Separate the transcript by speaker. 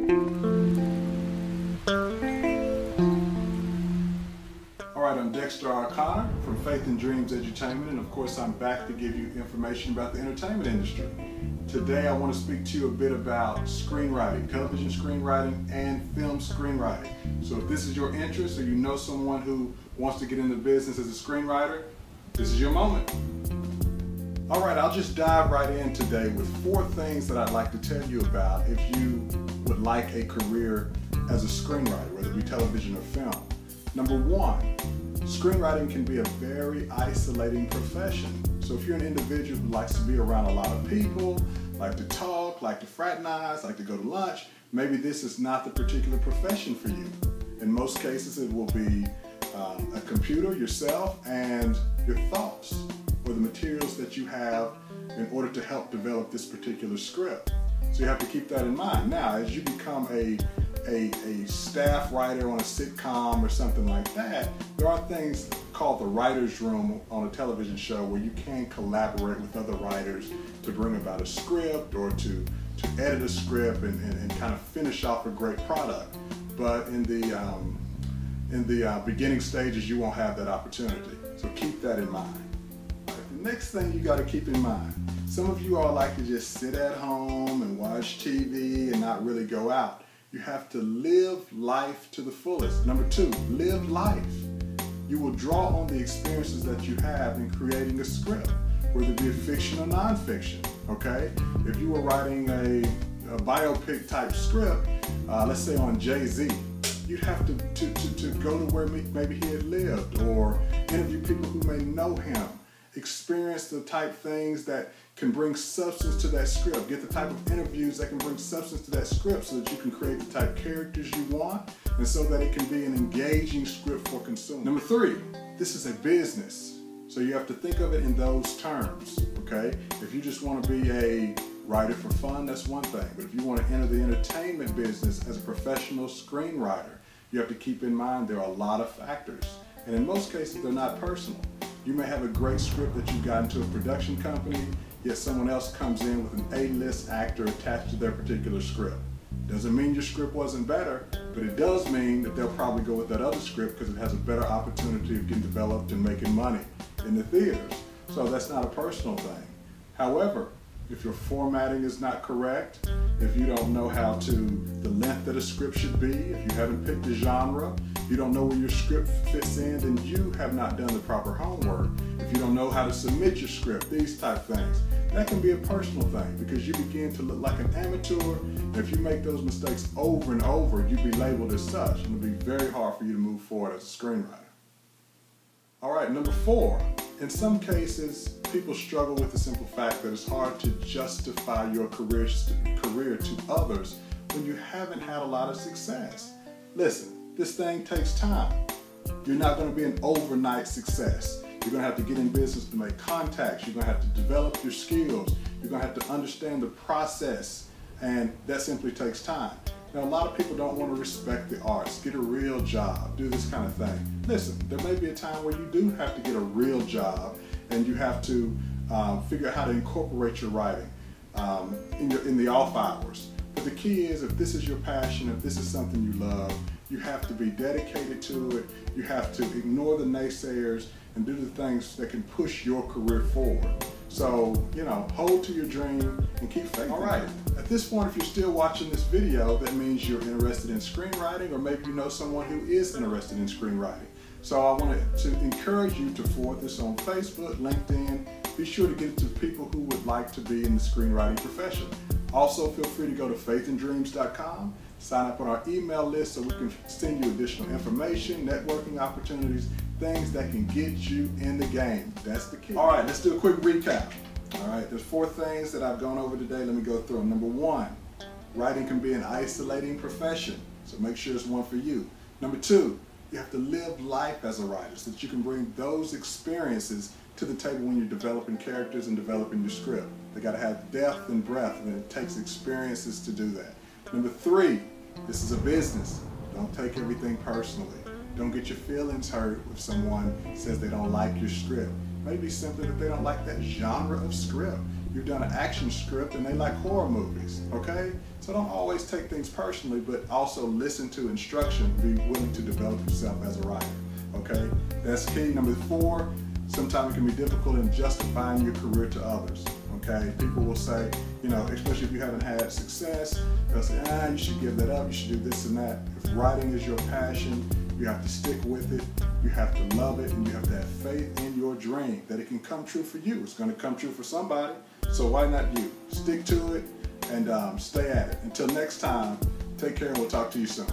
Speaker 1: Alright, I'm Dexter R. Connor from Faith and Dreams Edutainment, and of course I'm back to give you information about the entertainment industry. Today I want to speak to you a bit about screenwriting, television screenwriting and film screenwriting. So if this is your interest or you know someone who wants to get into business as a screenwriter, this is your moment. Alright, I'll just dive right in today with 4 things that I'd like to tell you about if you would like a career as a screenwriter, whether it be television or film. Number 1, screenwriting can be a very isolating profession. So if you're an individual who likes to be around a lot of people, like to talk, like to fraternize, like to go to lunch, maybe this is not the particular profession for you. In most cases it will be a computer, yourself, and your thoughts or the materials that you have in order to help develop this particular script. So you have to keep that in mind. Now, as you become a staff writer on a sitcom or something like that, there are things called the writer's room on a television show where you can collaborate with other writers to bring about a script or to edit a script and kind of finish off a great product. But in the beginning stages, you won't have that opportunity. So keep that in mind. The next thing you got to keep in mind, some of you all like to just sit at home and watch TV and not really go out. You have to live life to the fullest. Number 2, live life. You will draw on the experiences that you have in creating a script, whether it be a fiction or nonfiction, okay? If you were writing a biopic type script, let's say on Jay-Z, you'd have to go to where maybe he had lived or interview people who may know him, experience the type things that can bring substance to that script, get the type of interviews that can bring substance to that script so that you can create the type of characters you want and so that it can be an engaging script for consumers. Number 3, this is a business. So you have to think of it in those terms, okay? If you just want to be a writer for fun, that's one thing. But if you want to enter the entertainment business as a professional screenwriter, you have to keep in mind there are a lot of factors. And in most cases, they're not personal. You may have a great script that you got into a production company, yet someone else comes in with an A-list actor attached to their particular script. Doesn't mean your script wasn't better, but it does mean that they'll probably go with that other script because it has a better opportunity of getting developed and making money in the theaters. So that's not a personal thing. However, if your formatting is not correct, if you don't know the length that a script should be, if you haven't picked a genre, you don't know where your script fits in, then you have not done the proper homework. If you don't know how to submit your script, these type things, that can be a personal thing because you begin to look like an amateur. And if you make those mistakes over and over, you'll be labeled as such, and it'll be very hard for you to move forward as a screenwriter. All right, number 4. In some cases, people struggle with the simple fact that it's hard to justify your career to others when you haven't had a lot of success. Listen, this thing takes time. You're not going to be an overnight success. You're going to have to get in business to make contacts. You're going to have to develop your skills. You're going to have to understand the process, and that simply takes time. Now, a lot of people don't want to respect the arts, get a real job, do this kind of thing. Listen, there may be a time where you do have to get a real job and you have to figure out how to incorporate your writing in the off hours. But the key is, if this is your passion, if this is something you love, you have to be dedicated to it. You have to ignore the naysayers and do the things that can push your career forward. So, hold to your dream and keep faith. All right, at this point, if you're still watching this video, that means you're interested in screenwriting, or maybe you know someone who is interested in screenwriting. So I wanted to encourage you to forward this on Facebook, LinkedIn. Be sure to get it to people who would like to be in the screenwriting profession. Also, feel free to go to faithanddreams.com, sign up on our email list so we can send you additional information, networking opportunities, things that can get you in the game. That's the key. All right, let's do a quick recap. All right, there's 4 things that I've gone over today. Let me go through them. Number 1, writing can be an isolating profession, so make sure it's one for you. Number 2, you have to live life as a writer so that you can bring those experiences to the table when you're developing characters and developing your script. They got to have depth and breadth, and it takes experiences to do that. Number 3, this is a business. Don't take everything personally. Don't get your feelings hurt if someone says they don't like your script. Maybe simply that they don't like that genre of script. you've done an action script and they like horror movies, okay? So don't always take things personally, but also listen to instruction, be willing to develop yourself as a writer, okay? That's key. Number 4, sometimes it can be difficult in justifying your career to others, okay? People will say, you know, especially if you haven't had success, they'll say, you should give that up, you should do this and that. If writing is your passion, you have to stick with it, you have to love it, and you have to have faith in your dream that it can come true for you. It's going to come true for somebody, so why not you? Stick to it and stay at it. Until next time, take care and we'll talk to you soon.